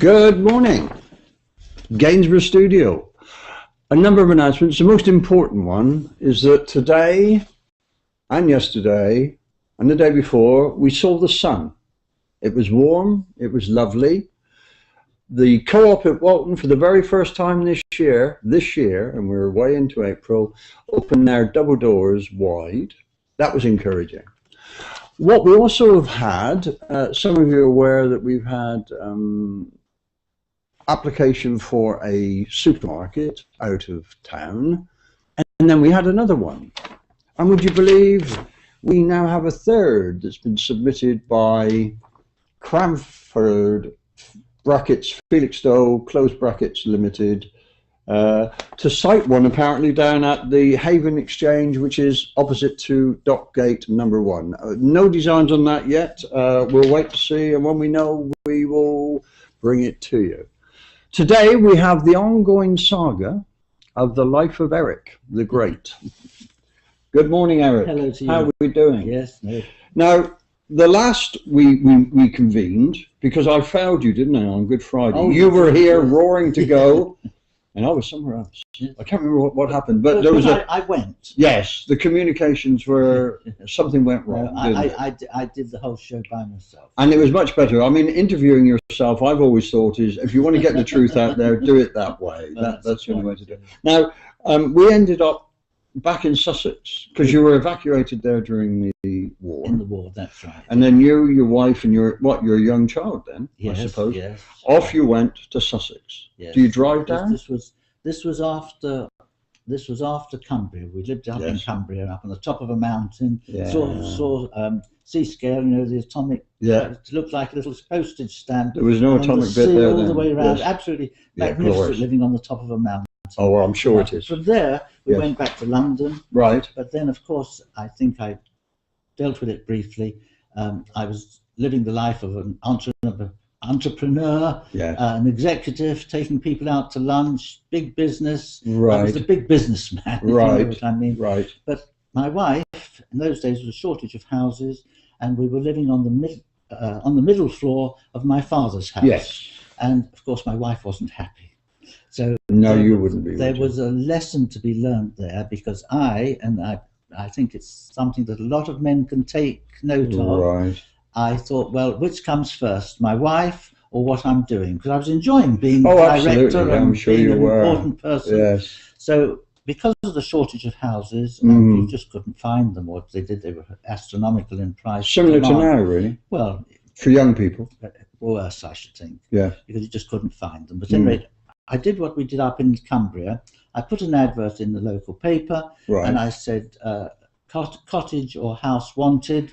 Good morning, Gainsborough Studio. A number of announcements. The most important one is that today and yesterday and the day before we saw the sun. It was warm, it was lovely. The co-op at Walton for the very first time this year, and we're way into April, opened their double doors wide. That was encouraging. What we also have had, some of you are aware that we've had application for a supermarket out of town, and then we had another one. And would you believe we now have a third that's been submitted by Cranford brackets Felixstowe closed brackets Limited to site one apparently down at the Haven Exchange, which is opposite to Dockgate number 1. No designs on that yet. We'll wait to see, and when we know, we will bring it to you. Today we have the ongoing saga of the life of Eric the Great. Good morning, Eric. Hello to you. How are we doing? Yes. No. Now, the last we convened, because I failed you, didn't I, on Good Friday? Oh, you were here roaring to go, and I was somewhere else. Yes. I can't remember what happened, but there was I went. Yes, the communications were, something went wrong. I did the whole show by myself. And it was much better. I mean, interviewing yourself, I've always thought, is if you want to get the truth out there, do it that way. That's the only way to do it. Now, we ended up back in Sussex, because you were evacuated there during the war. In the war, that's right. And then you, your wife, and your young child then, yes, I suppose. Yes. Off you went to Sussex. Yes. Do you drive down? This was after Cumbria. We lived up in Cumbria, up on the top of a mountain. Yeah. Saw Seascale, you know, the atomic. Yeah. It looked like a little postage stamp. There was no atomic bit there all then. The way around. Yes. Absolutely magnificent, glorious. living on the top of a mountain. Oh, well, I'm sure it is. From there, we went back to London. Right. But then, of course, I think I dealt with it briefly. I was living the life of an entrepreneur, an executive, taking people out to lunch, big business. Right. I was a big businessman, right. If you know what I mean. Right. But my wife, in those days, there was a shortage of houses, and we were living on the middle floor of my father's house. Yes. And, of course, my wife wasn't happy. So no, you wouldn't be. There was a lesson to be learned there, because I think it's something that a lot of men can take note of. Right. I thought, well, which comes first, my wife or what I'm doing? Because I was enjoying being director and I'm sure being you an were. Important person. Yes. So because of the shortage of houses, you just couldn't find them. What they did, they were astronomical in price. Similar to now, really. Well, for young people. Worse, I should think. Yeah. Because you just couldn't find them. But anyway, I did what we did up in Cumbria. I put an advert in the local paper, and I said, cottage or house wanted,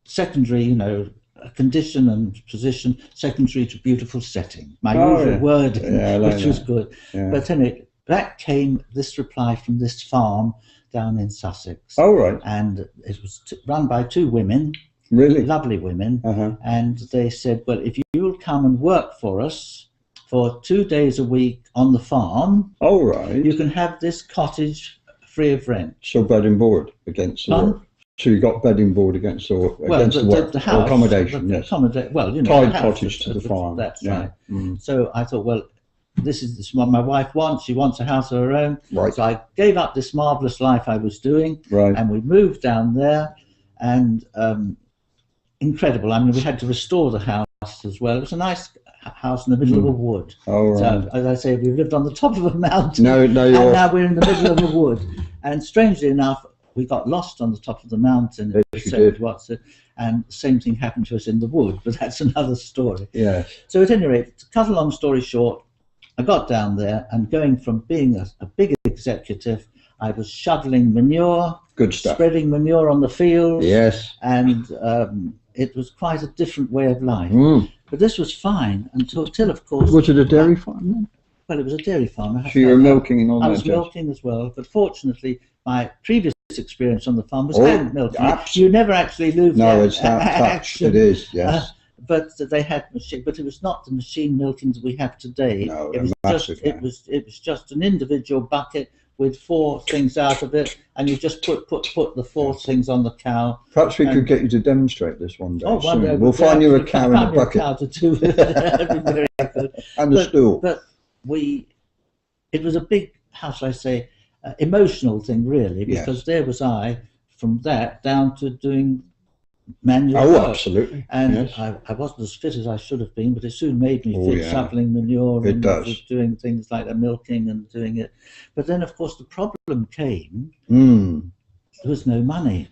secondary, you know, condition and position, secondary to beautiful setting. My usual wording, which was good. Yeah. But anyway, back came this reply from this farm down in Sussex. Oh, right. And it was run by 2 women. Really? Lovely women. And they said, well, if you'll come and work for us for 2 days a week on the farm, you can have this cottage free of rent. So bed and board against the work. So you got bed and board against the work. The house. Accommodation, yes. Well, you know, tied cottage to the farm. That's right. So I thought, well, this is what my wife wants. She wants a house of her own. Right. So I gave up this marvellous life I was doing. Right. And we moved down there, and incredible. I mean, we had to restore the house as well. It was a nice house in the middle of a wood. Oh, right. So, as I say, we lived on the top of a mountain. And now we're in the middle of a wood. And strangely enough, we got lost on the top of the mountain. And the same thing happened to us in the wood, but that's another story. Yeah. So at any rate, to cut a long story short, I got down there, and going from being a big executive, I was shoveling manure, good stuff, spreading manure on the fields. Yes. And it was quite a different way of life. But this was fine until, of course... Was it a dairy farm then? Well, it was a dairy farm. So you were milking and all that? I was milking as well, but fortunately, my previous experience on the farm was hand milking. You never actually lose No, it's that it is, yes. But they had machine, but it was not the machine milking that we have today. No, it was just an individual bucket with 4 things out of it, and you just put the 4 things on the cow. Perhaps we could get you to demonstrate this one day. Oh, one day we'll find you a cow in a bucket. Cow to do it. That'd be very good. And a stool. But it was a big, how shall I say, emotional thing, really, because there was I, from that down to doing manual work. Absolutely. And I wasn't as fit as I should have been, but it soon made me fit, shoveling manure and doing things like the milking and doing it. But then, of course, the problem came, there was no money.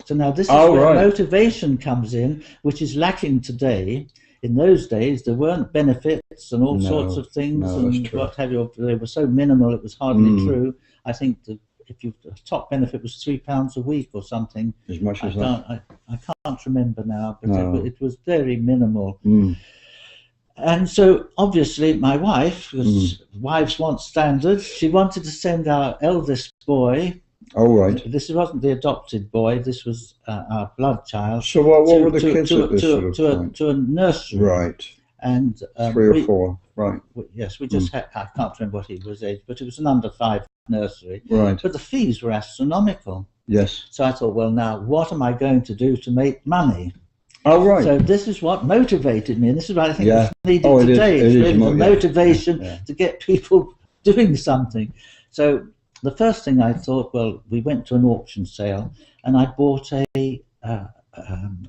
So now this is where motivation comes in, which is lacking today. In those days, there weren't benefits and all sorts of things and what have you. They were so minimal, it was hardly true. I think the top benefit was £3 a week or something. As much as that? I can't remember now, but it was very minimal. And so, obviously, my wife, because wives want standards, she wanted to send our eldest boy. Oh, right. This wasn't the adopted boy, this was our blood child. So what were the kids at this sort of point? To a nursery. Right. And 3 or 4, right. Yes, we just had, I can't remember what he was age, but it was an under 5 nursery. Right. But the fees were astronomical. Yes. So I thought, well, now, what am I going to do to make money? Oh, right. So this is what motivated me, and this is what I think is needed today. It's really the motivation to get people doing something. So the first thing I thought, well, we went to an auction sale, and I bought a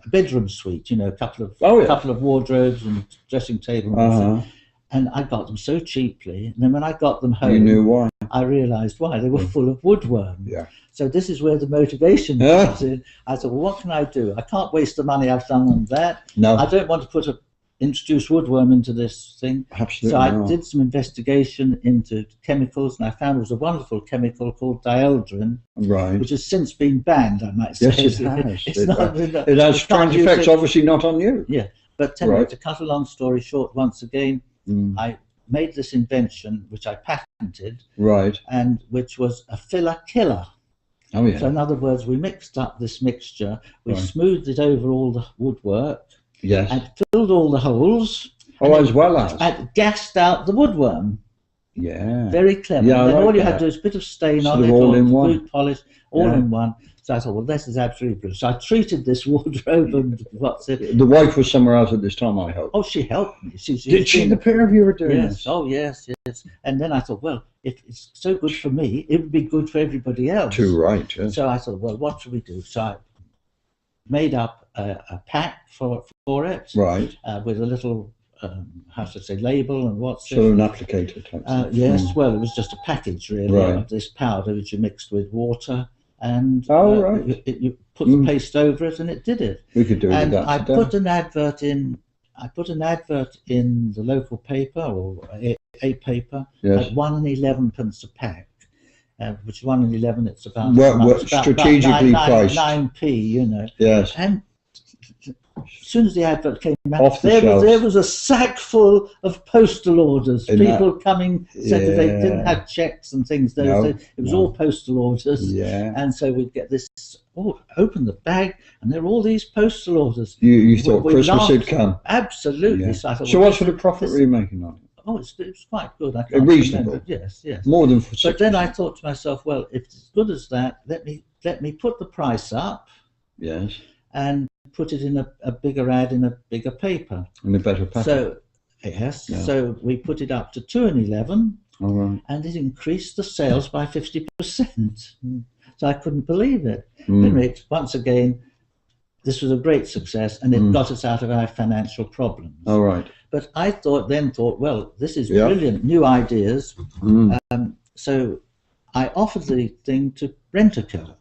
bedroom suite, a couple of wardrobes and dressing table, and I got them so cheaply. And then when I got them home, you knew why. I realised why. They were full of woodworm. Yeah. So this is where the motivation comes in. I thought, well, what can I do? I can't waste the money I've done on that. No. I don't want to introduce woodworm into this thing. Absolutely. So I did some investigation into chemicals, and I found there was a wonderful chemical called dieldrin, which has since been banned, I might say. Yes, it has. It has strange effects, obviously not on you. Yeah, but to cut a long story short, once again, I made this invention, which I patented, and which was a filler killer. Oh, yeah. So in other words, we mixed up this mixture, we smoothed it over all the woodwork, and filled all the holes. As well as? And gassed out the woodworm. Yeah. Very clever. Yeah, and then all you had to do is a bit of stain on it, all or in one. boot polish, all in one. So I thought, well, this is absolutely brilliant. So I treated this wardrobe and The wife was somewhere else at this time, I hope. Oh, she helped me. Did she? The pair of you were doing this? Oh, yes. And then I thought, well, if it's so good for me, it would be good for everybody else. Too right, yes. So I thought, well, what should we do? So I made up a pack for it. Right. With a little, how should I say, label and what's so an applicator type yes, well, it was just a package, really, of this powder which you mixed with water. And you put the paste over it, and it did it. We could do it. And I put an advert in. I put an advert in the local paper or a paper at 1 and 11 pence a pack, which 1 and 11. It's about strategically priced 9p, Yes. And as soon as the advert came out, there was a sack full of postal orders. People coming said that they didn't have checks and things. It was all postal orders. Yeah. And so we'd get this. Open the bag, and there were all these postal orders. You thought Christmas had come. Absolutely. Yeah. So I thought, so what sort of profit were you making on it? Oh, it was quite good. Reasonable. Yes. More than for 6%. But then I thought to myself, well, if it's as good as that, let me put the price up. Yes. And put it in a bigger ad in a bigger paper. In a better package. So yes. Yeah. So we put it up to 2 and 11. All right. And it increased the sales by 50%. So I couldn't believe it. Anyway, once again, this was a great success, and it got us out of our financial problems. All right. But I thought, well, this is brilliant, new ideas. So I offered the thing to Rent-A-Co.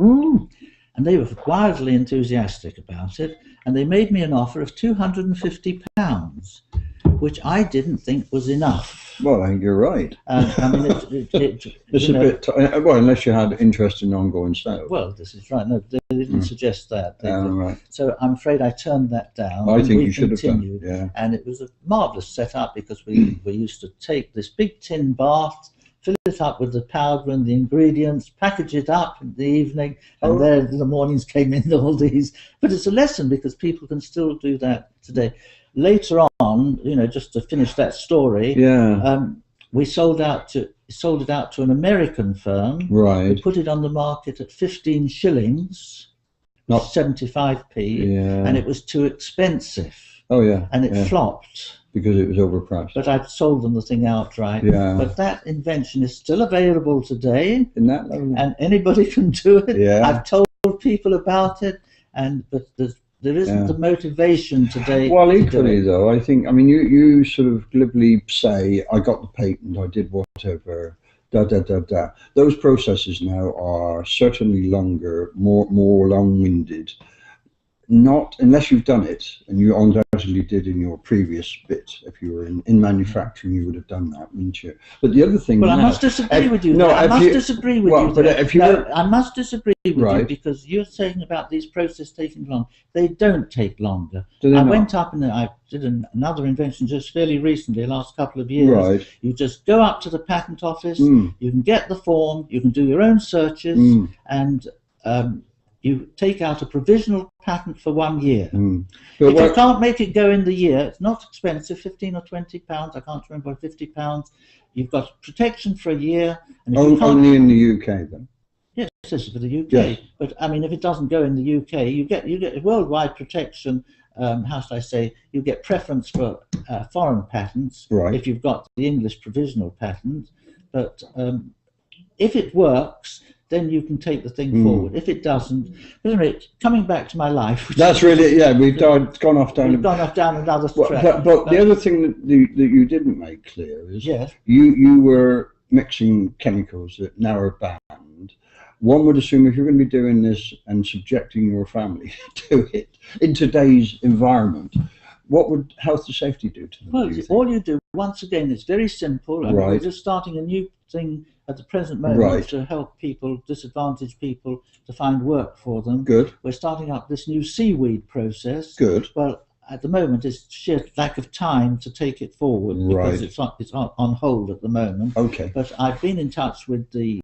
And they were wildly enthusiastic about it, and they made me an offer of £250, which I didn't think was enough. Well, I think you're right. I mean, it's a bit. Well, unless you had interest in ongoing sales. Well, this is right. No, they didn't suggest that. Right. So I'm afraid I turned that down. I think you should have done. Yeah. And it was a marvelous setup, because we used to take this big tin bath, fill it up with the powder and the ingredients, package it up in the evening, and there the mornings came in all these. But it's a lesson, because people can still do that today. Later on, just to finish that story, we sold out to sold it out to an American firm. Right. Who put it on the market at 15 shillings, not 75p, and it was too expensive. Oh yeah. And it flopped. Because it was overpriced. But I've sold them the thing outright. Yeah. But that invention is still available today. Isn't that lovely? And anybody can do it. Yeah. I've told people about it, but there isn't the motivation today. Well, equally though, I think, I mean, you sort of glibly say, I got the patent, I did whatever, da da da da. Those processes now are certainly longer, more long-winded. Not unless you've done it, and you undoubtedly did in your previous bit. If you were in manufacturing, you would have done that, wouldn't you? But the other thing. Well, I must disagree with you. I must disagree with you. But if you I must disagree with you because you're saying about these processes taking long. They don't take longer. I went up and I did another invention just fairly recently, last couple of years. Right. You just go up to the patent office. You can get the form. You can do your own searches and. You take out a provisional patent for 1 year. If you can't make it go in the year, it's not expensive, 15 or 20 pounds, I can't remember, 50 pounds. You've got protection for a year. And if only in the UK then? Yes, this is for the UK. Yes. But I mean, if it doesn't go in the UK, you get worldwide protection. How should I say? You get preference for foreign patents if you've got the English provisional patent. But if it works, then you can take the thing forward. If it doesn't, anyway, coming back to my life. That's really, we've gone off down another track. But the other thing that you didn't make clear is yes. you were mixing chemicals that now are banned. One would assume if you're going to be doing this and subjecting your family to it in today's environment, what would health and safety do to them? Well, all you do, once again, it's very simple. And we're just starting a new thing at the present moment to help people, disadvantaged people, to find work for them. Good. We're starting up this new seaweed process. Good. Well, at the moment, it's sheer lack of time to take it forward because it's on hold at the moment. Okay. But I've been in touch with the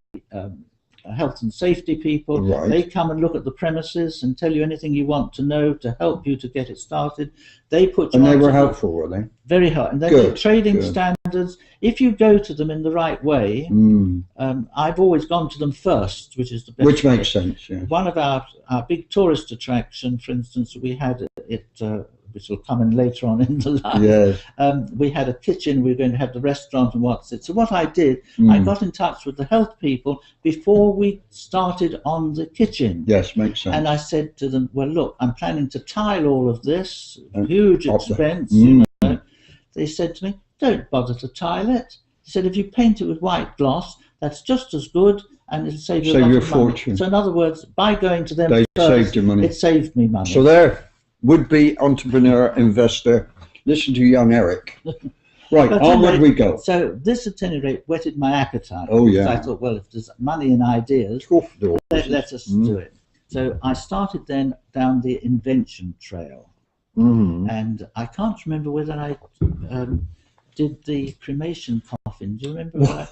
health and safety people. They come and look at the premises and tell you anything you want to know to help you to get it started. They put you and they were helpful, were they? Very helpful. And they're trading standards. If you go to them in the right way, I've always gone to them first, which is the best. Which makes sense. Yeah. One of our big tourist attraction, for instance, we had it. Which will come in later on in the line. Yes. We had a kitchen, we were going to have the restaurant and what's it. So what I did, I got in touch with the health people before we started on the kitchen. Yes, makes sense. And I said to them, well, look, I'm planning to tile all of this, huge expense. You know. They said to me, don't bother to tile it. They said, if you paint it with white gloss, that's just as good and it'll save you a lot of fortune. money. So in other words, by going to them they first, saved you money. It saved me money. So there. Would-be entrepreneur, investor, listen to young Eric. Right, onward we go. So this, at any rate, whetted my appetite. Oh, yeah. I thought, well, if there's money and ideas, let us do it. So I started then down the invention trail. And I can't remember whether I did the cremation coffin. Do you remember what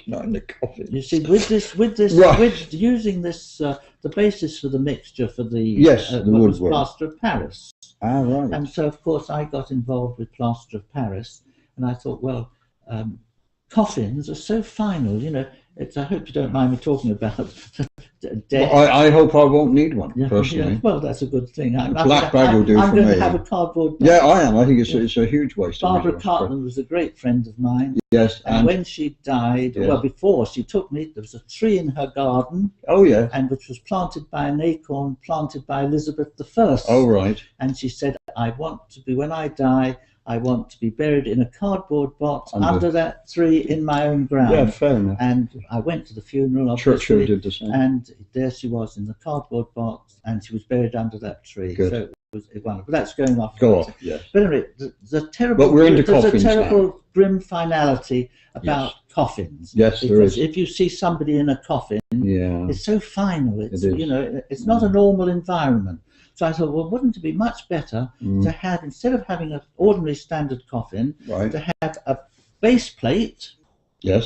Not in the coffin. You see, with using this, the basis for the mixture for the was plaster of Paris. Ah, right. And so, of course, I got involved with plaster of Paris, and I thought, well, coffins are so final, you know. I hope you don't mind me talking about death. Well, I hope I won't need one, personally. Yeah. Well, that's a good thing. Black bag will do for me. I'm going to have a cardboard bag. Yeah, I am. I think it's a huge waste. Barbara Cartman was a great friend of mine. Yes. And when she died, well, before she took me, there was a tree in her garden. Oh, yeah. And which was planted by an acorn planted by Elizabeth I. Oh, right. And she said, I want to be, when I die, I want to be buried in a cardboard box under that tree in my own ground. Yeah, fair enough. And I went to the funeral, Churchill did the same. And there she was in the cardboard box, and she was buried under that tree. Good. So it was wonderful. That's going off. Go off, yes. But anyway, the terrible, but we're into there's coffins a terrible, now. grim finality about coffins. Yes, there is. If you see somebody in a coffin, it's so final. It's it is. You know, it's not a normal environment. So I thought, well, wouldn't it be much better to have, instead of having an ordinary standard coffin, to have a base plate that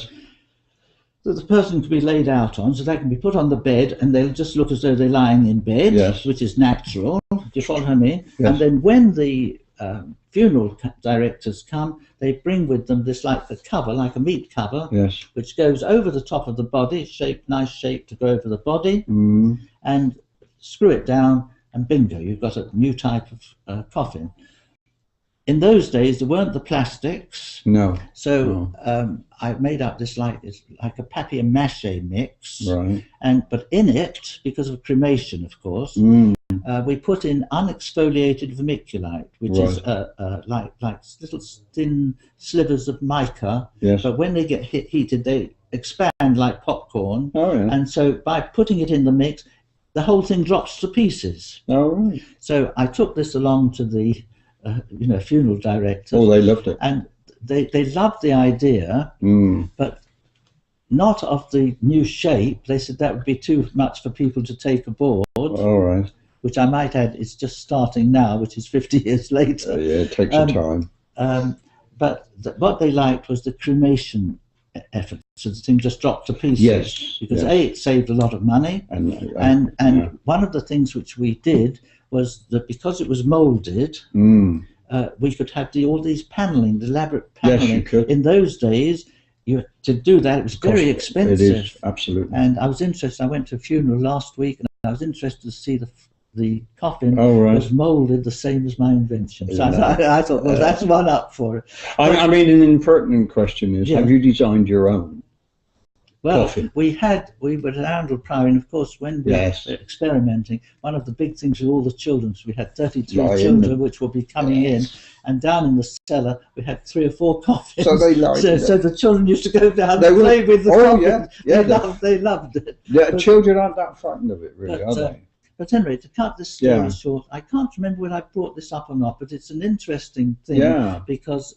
the person can be laid out on, so that can be put on the bed, and they'll just look as though they're lying in bed, which is natural. Do you follow what I mean? And then when the funeral directors come, they bring with them this like a cover, like a meat cover, yes, which goes over the top of the body, nice shape to go over the body, and screw it down, and bingo, you've got a new type of coffin. In those days, there weren't the plastics. No. So I made up this it's like a papier-mâché mix. Right. But in it, because of cremation, of course, we put in unexfoliated vermiculite, which is like little thin slivers of mica. Yes. But when they get heated, they expand like popcorn. Oh, yeah. And so by putting it in the mix, the whole thing drops to pieces. Oh, right. So I took this along to the funeral directors. Oh, they loved it. And they loved the idea, but not of the new shape. They said that would be too much for people to take aboard. All right. Which I might add is just starting now, which is 50 years later. Yeah, it takes some time. But what they liked was the cremation effort. So the thing just dropped to pieces. Yes. Because it saved a lot of money. And one of the things which we did was that because it was moulded, we could have all these paneling, the elaborate paneling. Yes, you could. In those days, to do that, it was very expensive. It is, absolutely. And I was interested. I went to a funeral last week, and I was interested to see the coffin was moulded the same as my invention. So I thought, well, that's one up for it. I mean, an impertinent question is, have you designed your own? Well, coffin? we were at Arundel Priory, and of course, when we were experimenting, one of the big things with all the children, so we had 33 children which will be coming in, and down in the cellar we had 3 or 4 coffins. So they liked it. So the children used to go down and play with the coffin. They loved it. Yeah, children aren't that frightened of it, really, are they? But anyway, to cut this story short, I can't remember whether I brought this up or not, but it's an interesting thing because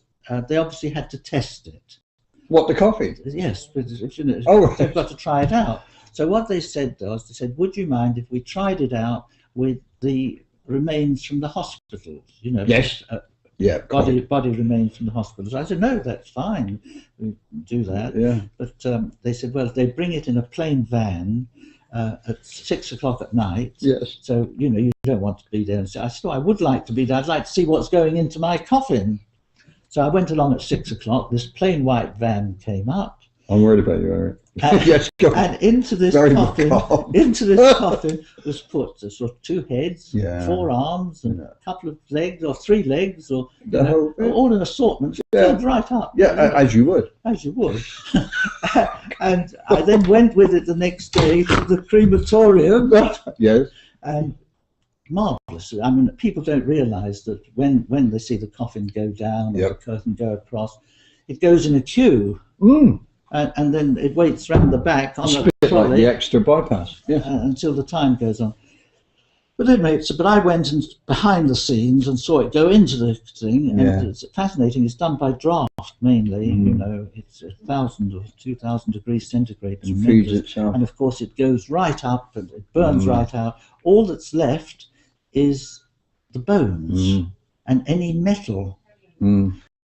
they obviously had to test it. What, the coffee? Yes, but they've got to try it out. So what they said was, they said, would you mind if we tried it out with the remains from the hospitals? Yes. Body remains from the hospitals. I said, no, that's fine. We do that. Yeah. But they said, well, they bring it in a plain van at 6 o'clock at night. Yes. So, you don't want to be there. And so I said, I would like to be there. I'd like to see what's going into my coffin. So I went along at 6 o'clock. This plain white van came up. I'm worried about you, Eric. Yes, go on. And into this coffin was put sort of 2 heads, 4 arms, and a couple of legs, or 3 legs, or all an assortment, filled right up. Yeah, as you would. As you would. And I then went with it the next day to the crematorium. Yes. And marvellous. I mean, people don't realise that when they see the coffin go down or the curtain go across, it goes in a queue. And then it waits round the back on a trolley, like the extra bypass, until the time goes on. But anyway, but I went behind the scenes and saw it go into the thing, and it's fascinating. It's done by draft mainly. It's 1,000 or 2,000 degrees centigrade. It feeds itself, and of course it goes right up and it burns right out. All that's left is the bones and any metal.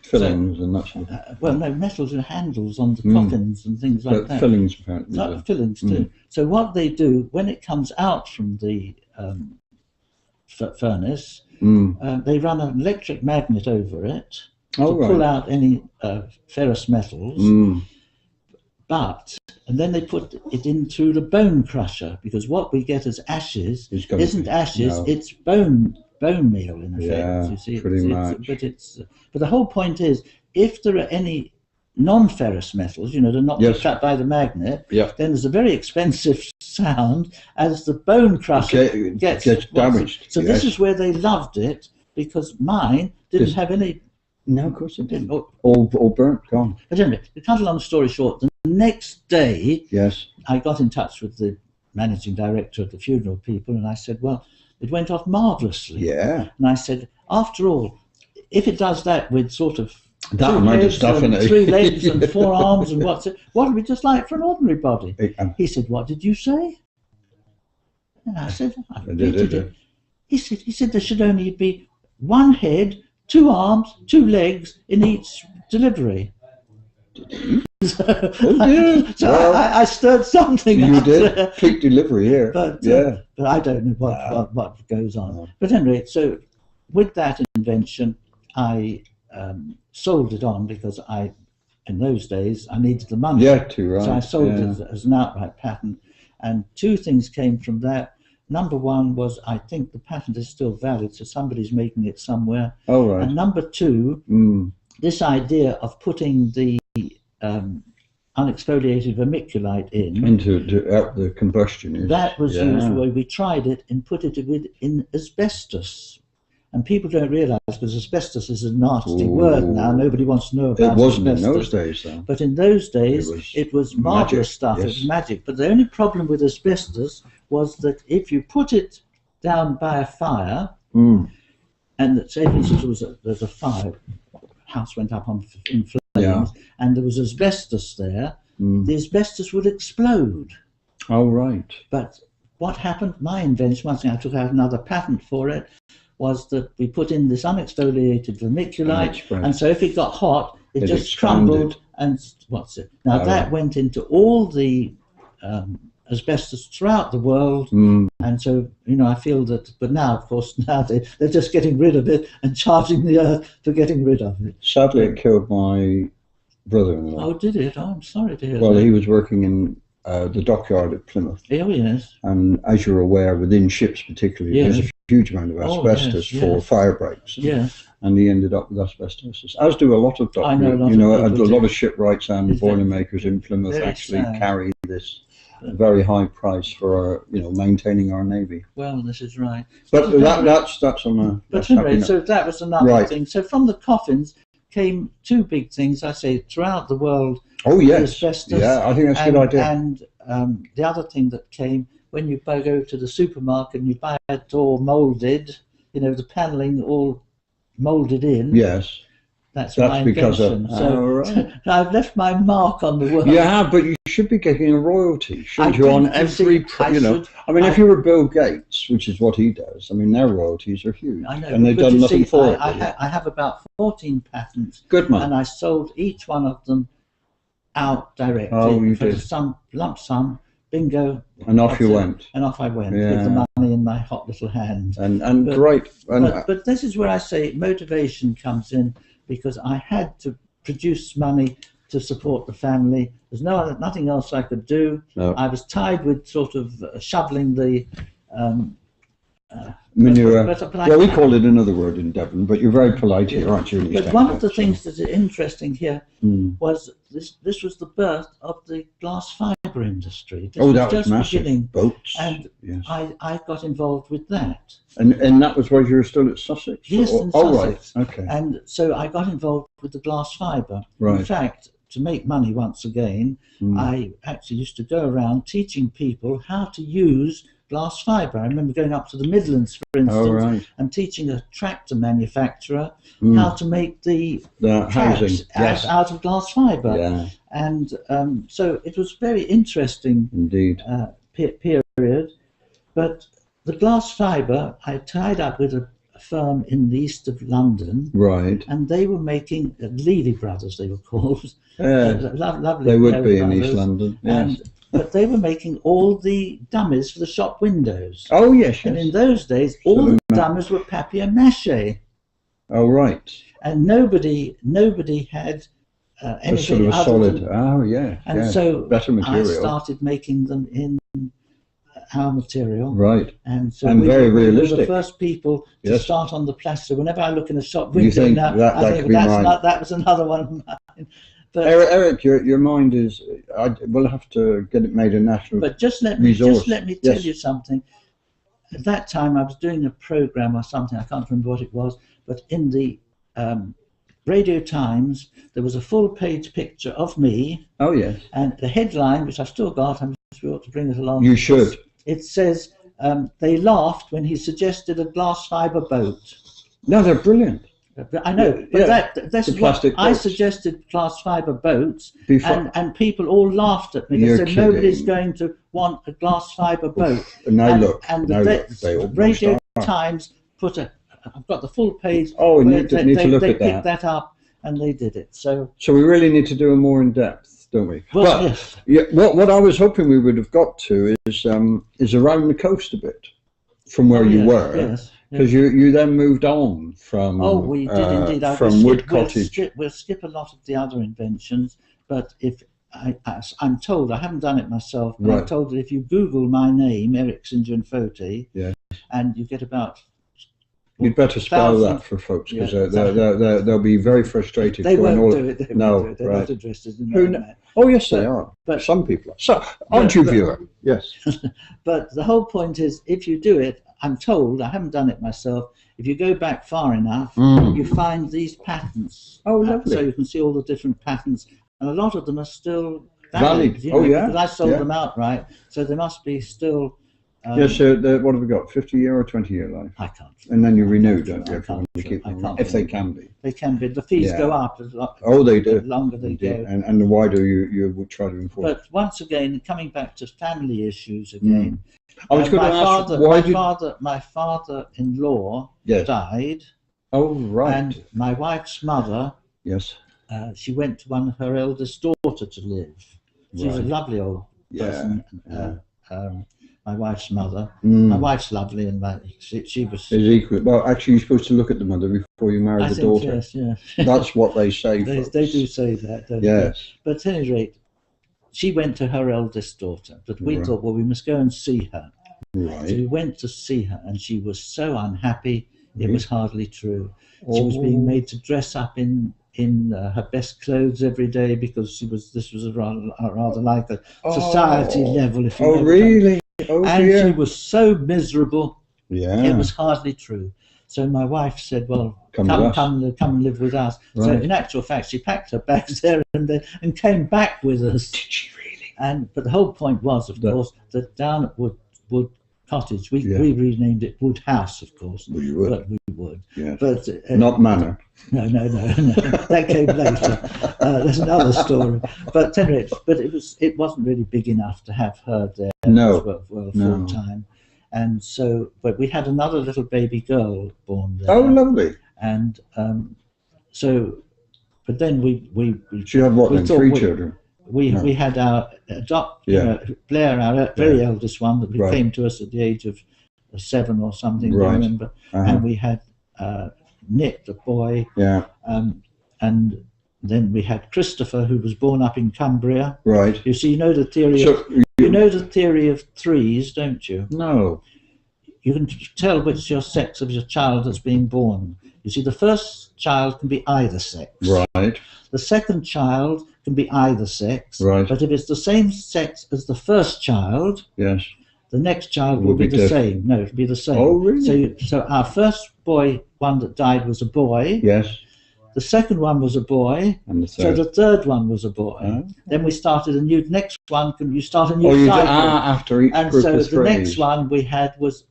Fillings and that sort of well, no, metals and handles on the coffins and things like that. Fillings, apparently. Fillings too. So what they do, when it comes out from the furnace, they run an electric magnet over it to pull out any ferrous metals. And then they put it in through the bone crusher, because what we get as ashes isn't ashes, it's bone meal in effect. You see, pretty much. But the whole point is, if there are any non-ferrous metals, they're not picked up by the magnet, then there's a very expensive sound as the bone crusher gets damaged. So this is where they loved it, because mine didn't have any. No, of course it didn't. All burnt, gone. But anyway, to cut a long story short, the next day, I got in touch with the managing director of the funeral people, and I said, well, it went off marvellously. Yeah. And I said, after all, if it does that with sort of that amount of stuff in it, 3 legs and 4 arms and what would it be just like for an ordinary body? He said, what did you say? And I said, I repeated it. He said there should only be 1 head, 2 arms, 2 legs in each delivery. I stirred something. You did peak delivery here, but I don't know what goes on. But anyway, so with that invention, I sold it on because in those days, I needed the money. Yeah, too right. So I sold it as an outright patent. And two things came from that. Number one was, I think the patent is still valid, so somebody's making it somewhere. Oh, right. And number two, this idea of putting the unexfoliated vermiculite into the combustion. That was used where we tried it and put it in asbestos. And people don't realise, because asbestos is a nasty word now. Nobody wants to know about it. It wasn't asbestos. in those days, though. But in those days, it was marvellous stuff. Yes. It was magic. But the only problem with asbestos was that if you put it down by a fire, and that, say, for instance, there's a fire, house went up in flames, and there was asbestos there, the asbestos would explode. Oh, right. But what happened? My invention, one thing I took out another patent for it, was that we put in this unexfoliated vermiculite, and so if it got hot, it just crumbled and Now that went into all the asbestos throughout the world, and so I feel that. But now, of course, they're just getting rid of it and charging the earth for getting rid of it. Sadly, it killed my brother-in-law. Oh, did it? Oh, I'm sorry to hear that. Well, he was working in the dockyard at Plymouth. Oh, yes. And as you're aware, within ships particularly, there's a huge amount of asbestos for fire breaks. Yes. And he ended up with asbestosis, as do a lot of dockyard. A lot of shipwrights and boilermakers in Plymouth actually carry this very high price for maintaining our navy. Well, this is right. But that's on a. But anyway, so that was another thing. So from the coffins came two big things. I say throughout the world. Oh yes, asbestos, yeah, I think that's a good idea. And the other thing that came, when you go to the supermarket and you buy it all moulded, the panelling all moulded in. Yes. That's my because invention. So I've left my mark on the world. Yeah, but you should be getting a royalty, shouldn't you? On every, if you were Bill Gates, which is what he does, their royalties are huge. I know, and they've done nothing for it. I have about 14 patents. Good man. And I sold each one of them out directly for some lump sum. Bingo. And off you went. And off I went with the money in my hot little hand. And great. But this is where I say motivation comes in, because I had to produce money to support the family. There's nothing else I could do. No. I was tied with sort of shoveling the manure. We call it another word in Devon, but you're very polite here, aren't you? But one of the things that is interesting here was this was the birth of the glass fibre industry. This that was just massive. Beginning. Boats. And I got involved with that. And that was where you were still at Sussex? Yes, in Sussex. Right. Okay. And so I got involved with the glass fibre. Right. In fact, to make money once again, I actually used to go around teaching people how to use glass fibre. I remember going up to the Midlands, for instance, and teaching a tractor manufacturer how to make the tracks out of glass fibre. Yeah. And so it was very interesting indeed period. But the glass fibre, I tied up with a firm in the east of London. Right. And they were making, Levy Brothers they were called. Lovely. They would be in East London, yes. But they were making all the dummies for the shop windows. Oh, yes. And in those days, all the dummies were papier-mâché. Oh, right. And nobody had anything sort of a solid. And so better material. I started making them in our material. Right. And so very realistic. We were the first people to start on the plastic. Whenever I look in a shop window you think now, I think that was another one of mine. But, Eric, your mind is. We'll have to get it made a national. But just let me tell you something. At that time, I was doing a program or something. I can't remember what it was. But in the Radio Times, there was a full-page picture of me. Oh yes. And the headline, which I've still got, we ought to bring it along. You should. It says, "They laughed when he suggested a glass fibre boat." No, they're brilliant. I know, but that's what I suggested, glass fibre boats, and people all laughed at me. They said nobody's going to want a glass fibre boat. The Radio Times put I've got the full page. Oh, we need to look at that. They picked that up and they did it. So we really need to do a more in depth, don't we? Well, yes. What I was hoping we would have got to is around the coast a bit. from where you were. Yes. Because you then moved on from. Oh, we did indeed. From Wood Cottage. We'll skip a lot of the other inventions, but if I'm told, I haven't done it myself, but I'm told that if you Google my name, Eric St John Foti, and you get about. You'd better spell that for folks, because they'll be very frustrated. They won't do it. No, they're not interested in that. Oh, yes, they are. But some people are. So, aren't you, viewer? Yes. But the whole point is, if you do it, I'm told, I haven't done it myself, if you go back far enough, you find these patterns. Oh, lovely. So you can see all the different patterns, and a lot of them are still valid. Oh, yeah. Because I sold them outright, so they must be still. Yes, so what have we got? 50-year or 20-year life? I can't. And then you renew, don't you? I can't. If they can be. They can be. The fees go up as they do. The longer they go. And the wider you would try to enforce. But once again, coming back to family issues again. I was going to ask, my father-in-law died. Oh, right. And my wife's mother. Yes. She went to one of her eldest daughter to live. She was a lovely old person. My wife's mother. My wife's lovely, and she was. Is equal. Well, actually, you're supposed to look at the mother before you marry the daughter. Yes, yes. That's what they say. They do say that. Don't they? But at any rate, she went to her eldest daughter. But we thought, well, we must go and see her. Right. So we went to see her, and she was so unhappy. It was hardly true. She was being made to dress up in her best clothes every day, because this was a rather like a society level. If you know really? And she was so miserable. Yeah. It was hardly true. So my wife said, well, come and live with us. Right. So in actual fact, she packed her bags there and came back with us. Did she really? But the whole point was, of course, that down at Wood Cottage, we renamed it Wood House, of course. Well, you would. But we would. Yeah. But, not Manor. No. That came later. There's another story. But anyway, it wasn't really big enough to have her there. Full time. And so, but we had another little baby girl born there. Oh, lovely. And but then we she had what then? 3 children. We had our Blair, our very eldest one, that came to us at the age of 7 or something. I remember. And we had Nick, the boy. Yeah. And then we had Christopher, who was born up in Cumbria. Right. You see, you know the theory. You know the theory of 3s, don't you? No. You can tell which your sex of your child that's being born. You see, the first child can be either sex. Right. The second child can be either sex. Right. But if it's the same sex as the first child, yes, the next child will be the same. No, it'll be the same. Oh, really? So our first one that died was a boy. Yes. The second one was a boy, and so the third one was a boy. Then we started a new. Next one, you start a new cycle. After each and group so of 3. The next one we had was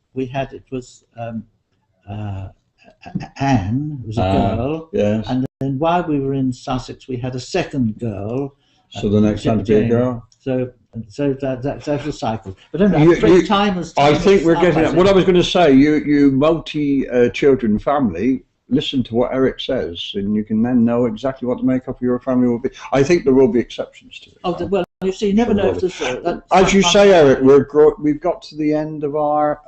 Anne, was a girl. Yes. And then while we were in Sussex, we had a second girl. So the next one to be a girl. So that's a cycle. But anyway, time I think we're getting at what I was going to say. You multi-children family. Listen to what Eric says, and you can then know exactly what the makeup of your family will be. I think there will be exceptions to it. Oh, well, you see, you never know if there's... As you say, Eric, we've got to the end of our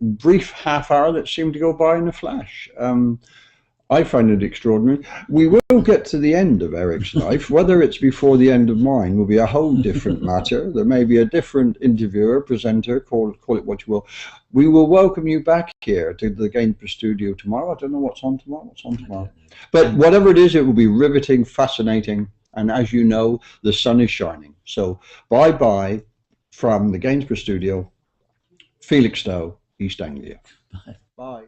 brief half hour that seemed to go by in a flash. I find it extraordinary. We will get to the end of Eric's life. Whether it's before the end of mine will be a whole different matter. There may be a different interviewer, presenter, call it what you will. We will welcome you back here to the Gainsborough studio tomorrow. I don't know what's on tomorrow. But whatever it is, it will be riveting, fascinating. And as you know, the sun is shining. So bye-bye from the Gainsborough studio, Felixstowe, East Anglia. Bye. Bye.